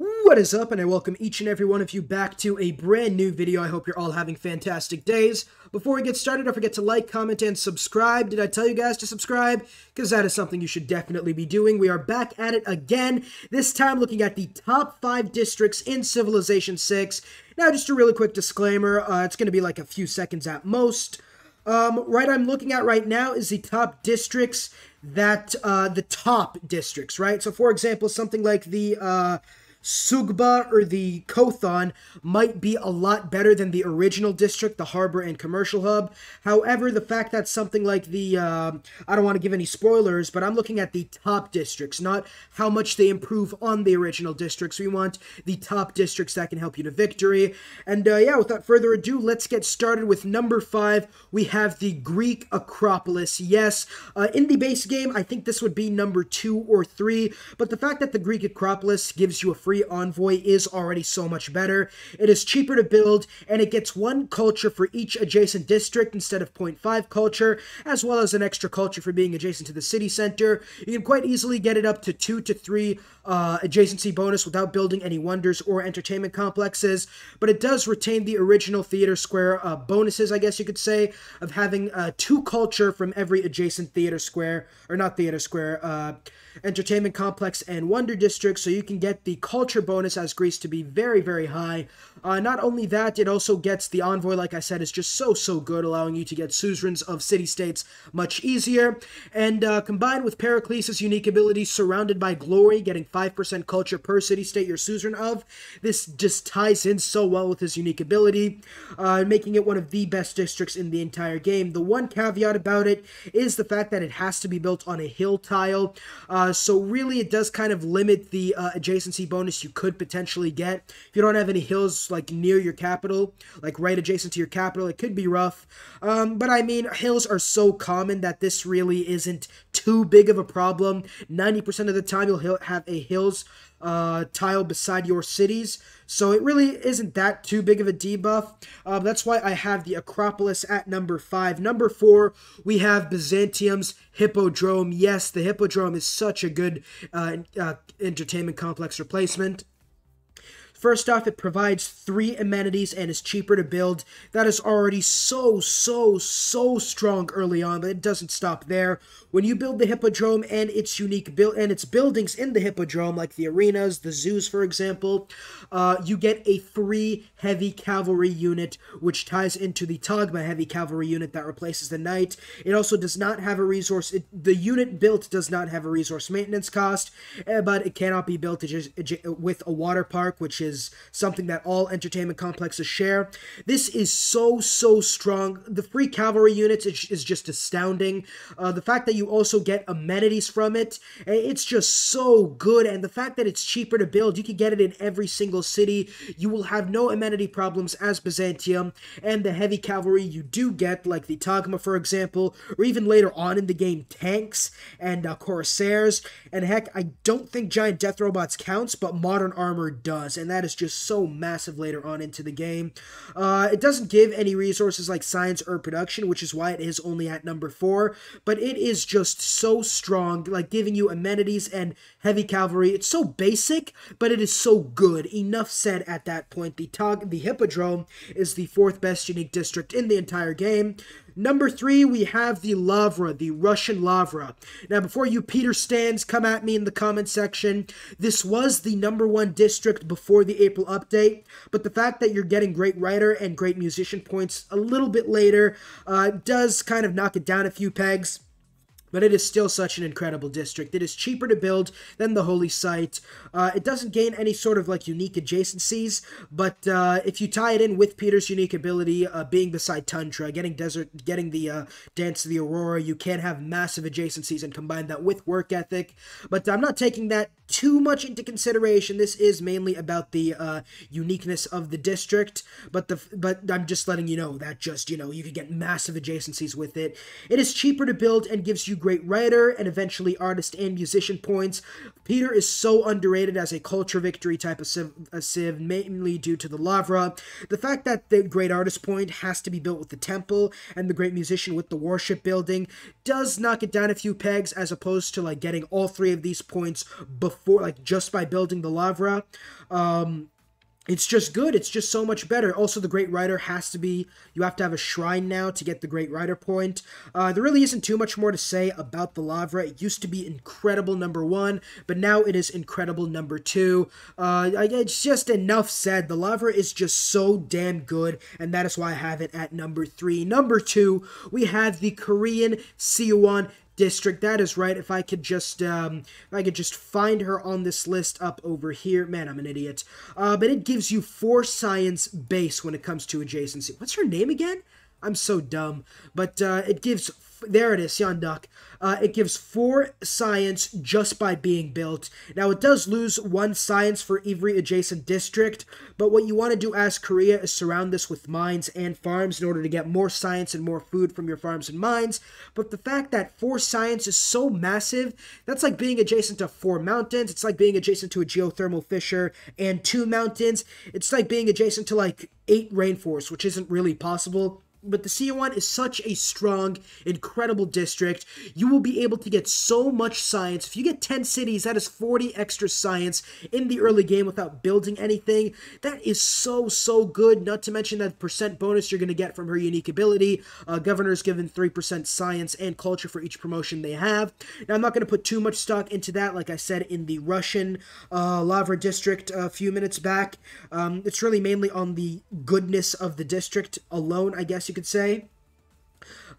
What is up, and I welcome each and every one of you back to a brand new video. I hope you're all having fantastic days. Before we get started, don't forget to like, comment, and subscribe. Did I tell you guys to subscribe? Because that is something you should definitely be doing. We are back at it again, this time looking at the top 5 districts in Civilization 6. Now, just a really quick disclaimer, it's going to be like a few seconds at most. Right, I'm looking at right now is the top districts the top districts, right? So, for example, something like the, Sugba or the Kothon might be a lot better than the original district, the Harbor and Commercial Hub. However, the fact that something like the, I don't want to give any spoilers, but I'm looking at the top districts, not how much they improve on the original districts. We want the top districts that can help you to victory. And yeah, without further ado, let's get started with number 5. We have the Greek Acropolis. Yes, in the base game, I think this would be number 2 or 3, but the fact that the Greek Acropolis gives you a free envoy is already so much better. It is cheaper to build, and it gets 1 culture for each adjacent district instead of 0.5 culture, as well as an extra culture for being adjacent to the city center. You can quite easily get it up to 2 to 3 adjacency bonus without building any wonders or entertainment complexes, but it does retain the original theater square bonuses, I guess you could say, of having 2 culture from every adjacent theater square, or not theater square, entertainment complex and wonder district, so you can get the culture bonus as Greece to be very, very high. Not only that, it also gets the envoy, like I said, is just so good, allowing you to get suzerains of city-states much easier. And combined with Pericles' unique ability, Surrounded by Glory, getting 5% culture per city-state you're suzerain of, this just ties in so well with his unique ability, making it one of the best districts in the entire game. The one caveat about it is the fact that it has to be built on a hill tile, so really it does kind of limit the adjacency bonus you could potentially get. If you don't have any hills like near your capital, like right adjacent to your capital, it could be rough. But I mean, hills are so common that this really isn't too big of a problem. 90% of the time you'll have a hills tile beside your cities, so it really isn't that too big of a debuff. That's why I have the Acropolis at number 5. Number 4, we have Byzantium's Hippodrome. Yes, the Hippodrome is such a good entertainment complex replacement. First off, it provides 3 amenities and is cheaper to build. That is already so strong early on, but it doesn't stop there. When you build the Hippodrome and its unique its buildings in the Hippodrome, like the arenas, the zoos, for example, you get a free heavy cavalry unit, which ties into the Tagma heavy cavalry unit that replaces the knight. It also does not have a resource. The unit built does not have a resource maintenance cost, but it cannot be built with a water park, which is something that all entertainment complexes share. This is so strong. The free cavalry units is just astounding. The fact that you also get amenities from it, it's just so good. And the fact that it's cheaper to build, you can get it in every single city. You will have no amenity problems as Byzantium. And the heavy cavalry you do get, like the Tagma, for example, or even later on in the game, tanks and Corsairs. And heck, I don't think giant death robots counts, but modern armor does, and that is just so massive later on into the game. It doesn't give any resources like science or production, which is why it is only at number 4, but it is just so strong, like giving you amenities and heavy cavalry. It's so basic, but it is so good. Enough said at that point. The Hippodrome is the 4th best unique district in the entire game. Number 3, we have the Lavra, the Russian Lavra. Now, before you Peter Stans come at me in the comment section, this was the number 1 district before the April update, but the fact that you're getting great writer and great musician points a little bit later does kind of knock it down a few pegs. But it is still such an incredible district. It is cheaper to build than the Holy Site. It doesn't gain any sort of like unique adjacencies, but if you tie it in with Peter's unique ability, being beside Tundra, getting the Dance of the Aurora, you can have massive adjacencies and combine that with work ethic. But I'm not taking that too much into consideration. This is mainly about the uniqueness of the district, but I'm just letting you know that you can get massive adjacencies with it. It is cheaper to build and gives you great writer and eventually artist and musician points. Peter is so underrated as a culture victory type of civ, mainly due to the Lavra. The fact that the great artist point has to be built with the temple and the great musician with the warship building does knock it down a few pegs, as opposed to like getting all three of these points before, like just by building the Lavra. It's just good. It's just so much better. Also, the Great Writer has to be, you have to have a shrine now to get the Great Writer point. There really isn't too much more to say about the Lavra. It used to be incredible #1, but now it is incredible #2. It's just enough said. The Lavra is just so damn good, and that is why I have it at #3. #2, we have the Korean Siwon District. That is right. If I could just find her on this list up over here. Man, I'm an idiot. But it gives you 4 science base when it comes to adjacency. What's her name again? I'm so dumb. But it gives, there it is, Yeonduk. It gives 4 science just by being built. Now, it does lose 1 science for every adjacent district, but what you want to do as Korea is surround this with mines and farms in order to get more science and more food from your farms and mines. But the fact that 4 science is so massive, that's like being adjacent to 4 mountains. It's like being adjacent to a geothermal fissure and 2 mountains. It's like being adjacent to like 8 rainforests, which isn't really possible. But the Siwon is such a strong, incredible district. You will be able to get so much science. If you get 10 cities, that is 40 extra science in the early game without building anything. That is so, so good. Not to mention that percent bonus you're going to get from her unique ability. Governor's given 3% science and culture for each promotion they have. Now, I'm not going to put too much stock into that, like I said in the Russian Lavra district a few minutes back. It's really mainly on the goodness of the district alone, I guess you could say.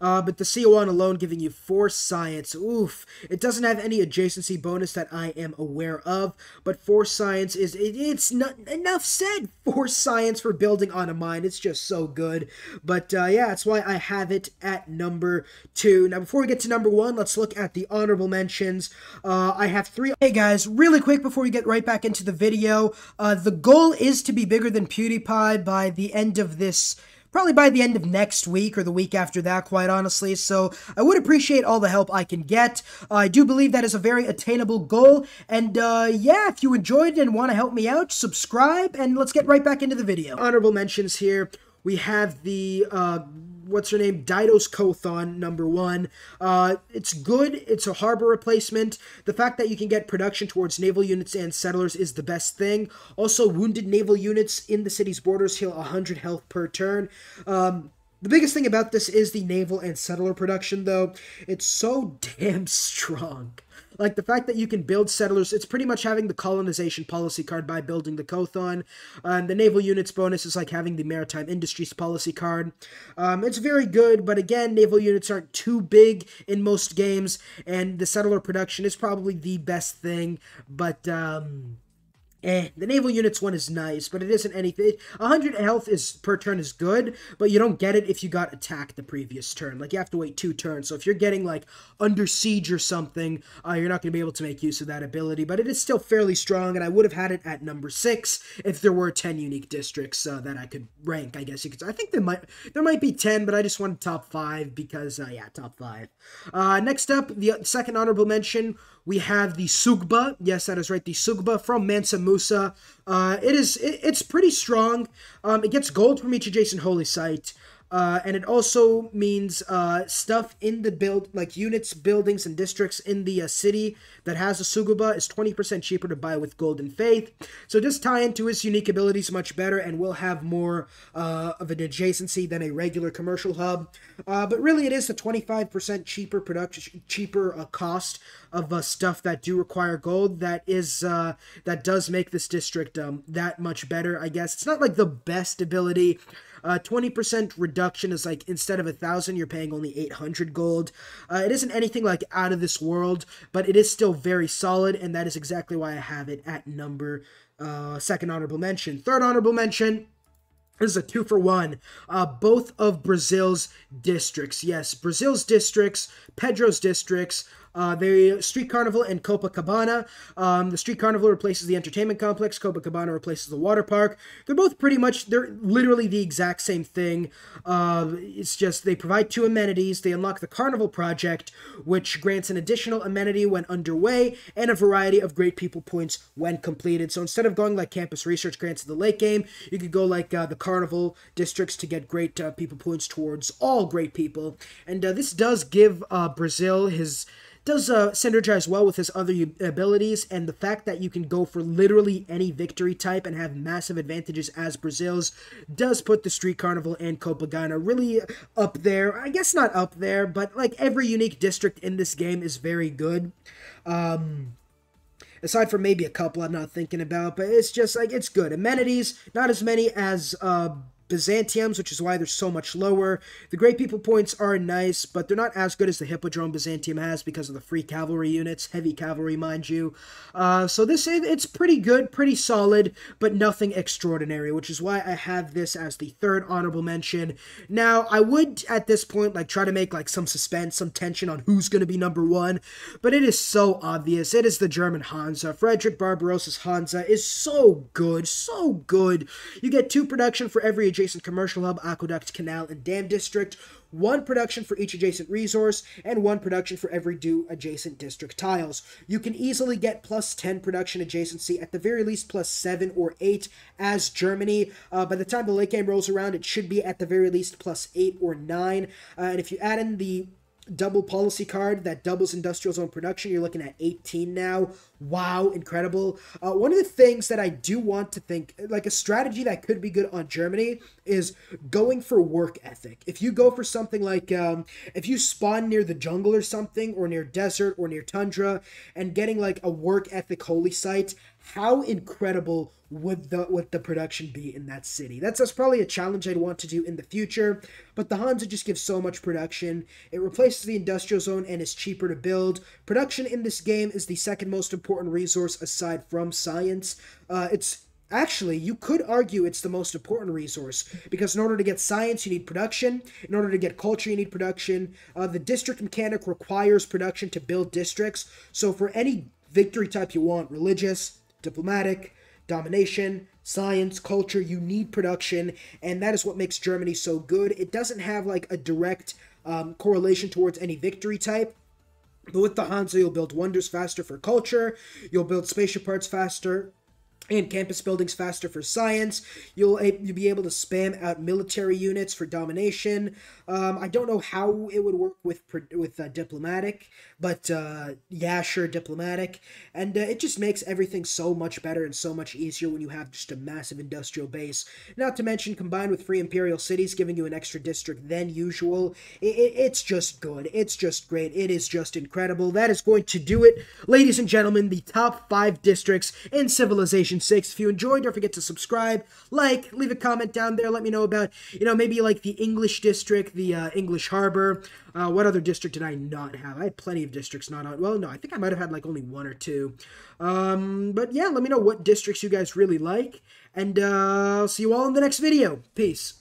But the Siwon alone giving you 4 science. Oof. It doesn't have any adjacency bonus that I am aware of, but 4 science is, it's not enough said. 4 science for building on a mine. It's just so good. But yeah, that's why I have it at #2. Now, before we get to #1, let's look at the honorable mentions. I have 3. Hey guys, really quick before we get right back into the video, the goal is to be bigger than PewDiePie by the end of this, probably by the end of next week or the week after that, quite honestly. So I would appreciate all the help I can get. I do believe that is a very attainable goal. And yeah, if you enjoyed it and want to help me out, subscribe, and let's get right back into the video. Honorable mentions here. We have the, what's her name? Didos Kothon, #1. It's good. It's a harbor replacement. The fact that you can get production towards naval units and settlers is the best thing. Also, wounded naval units in the city's borders heal 100 health per turn. The biggest thing about this is the naval and settler production, though. It's so damn strong. Like, the fact that you can build settlers, it's pretty much having the colonization policy card by building the Kothon. The naval units bonus is like having the maritime industries policy card. It's very good, but again, naval units aren't too big in most games, and the settler production is probably the best thing, but the naval units one is nice, but it isn't anything. 100 health per turn is good, but you don't get it if you got attacked the previous turn. Like, you have to wait 2 turns. So if you're getting, like, under siege or something, you're not going to be able to make use of that ability. But it is still fairly strong, and I would have had it at #6 if there were 10 unique districts that I could rank, I guess you could say. I think there might be 10, but I just wanted top 5 because, yeah, top 5. Next up, the second honorable mention, we have the Sugba. Yes, that is right, the Sugba from Mansa Musa. It's pretty strong. It gets gold from each adjacent holy site. And it also means stuff in the build, like units, buildings, and districts in the city that has a Suguba is 20% cheaper to buy with Golden Faith. So just tie into his unique abilities much better, and will have more of an adjacency than a regular commercial hub. But really, it is a 25% cheaper production, cheaper cost of stuff that do require gold. That does make this district that much better, I guess. It's not like the best ability. 20% reduction is like, instead of 1,000, you're paying only 800 gold. It isn't anything like out of this world, but it is still very solid, and that is exactly why I have it at second honorable mention. Third honorable mention, this is a 2-for-1. Both of Brazil's districts. Yes, Brazil's districts, Pedro's districts, The Street Carnival and Copacabana. The Street Carnival replaces the entertainment complex. Copacabana replaces the water park. They're both pretty much, they're literally the exact same thing. It's just they provide two amenities. They unlock the Carnival Project, which grants an additional amenity when underway, and a variety of Great People points when completed. So instead of going like Campus Research grants in the late game, you could go like the Carnival districts to get Great People points towards all Great People. And this does give Brazil does synergize well with his other abilities, and the fact that you can go for literally any victory type and have massive advantages as Brazil's does put the Street Carnival and Copacabana really up there. I guess not up there, but like every unique district in this game is very good. Aside from maybe a couple I'm not thinking about, but it's just like, it's good. Amenities, not as many as Byzantium's, which is why they're so much lower. The Great People points are nice, but they're not as good as the Hippodrome Byzantium has because of the free cavalry units, heavy cavalry, mind you. So it's pretty good, pretty solid, but nothing extraordinary, which is why I have this as the third honorable mention. Now, I would, at this point, like, try to make, like, some suspense, some tension on who's going to be number one, but it is so obvious. It is the German Hansa. Frederick Barbarossa's Hansa is so good, so good. You get 2 production for every adjacent commercial hub, aqueduct, canal, and dam district, 1 production for each adjacent resource, and 1 production for every due adjacent district tiles. You can easily get plus 10 production adjacency, at the very least plus 7 or 8 as Germany. By the time the late game rolls around, it should be at the very least plus 8 or 9. And if you add in the double policy card that doubles industrial zone production, you're looking at 18 now. Wow, incredible. One of the things that I do want to think, like a strategy that could be good on Germany, is going for work ethic. If you go for something like, if you spawn near the jungle or something, or near desert, or near tundra, and getting like a work ethic holy site, how incredible would the production be in that city? That's probably a challenge I'd want to do in the future, but the Hansa just gives so much production. It replaces the industrial zone and is cheaper to build. Production in this game is the second most important resource aside from science. It's actually, you could argue it's the most important resource, because in order to get science, you need production. In order to get culture, you need production. The district mechanic requires production to build districts. So for any victory type you want, religious, diplomatic, domination, science, culture, you need production, and that is what makes Germany so good. It doesn't have like a direct correlation towards any victory type, but with the Hansa, you'll build wonders faster for culture, you'll build spaceship parts faster, and campus buildings faster for science. You'll be able to spam out military units for domination. I don't know how it would work with diplomatic, but yeah, sure, diplomatic. And it just makes everything so much better and so much easier when you have just a massive industrial base. Not to mention, combined with free imperial cities, giving you an extra district than usual. It's just good. It's just great. It is just incredible. That is going to do it, ladies and gentlemen, the top 5 districts in Civilization 6. If you enjoyed, don't forget to subscribe, like, leave a comment down there. Let me know about, maybe like the English district, the English Harbor. What other district did I not have? I had plenty of districts not on. Well, no, I think I might have had like only 1 or 2. But yeah, let me know what districts you guys really like. And I'll see you all in the next video. Peace.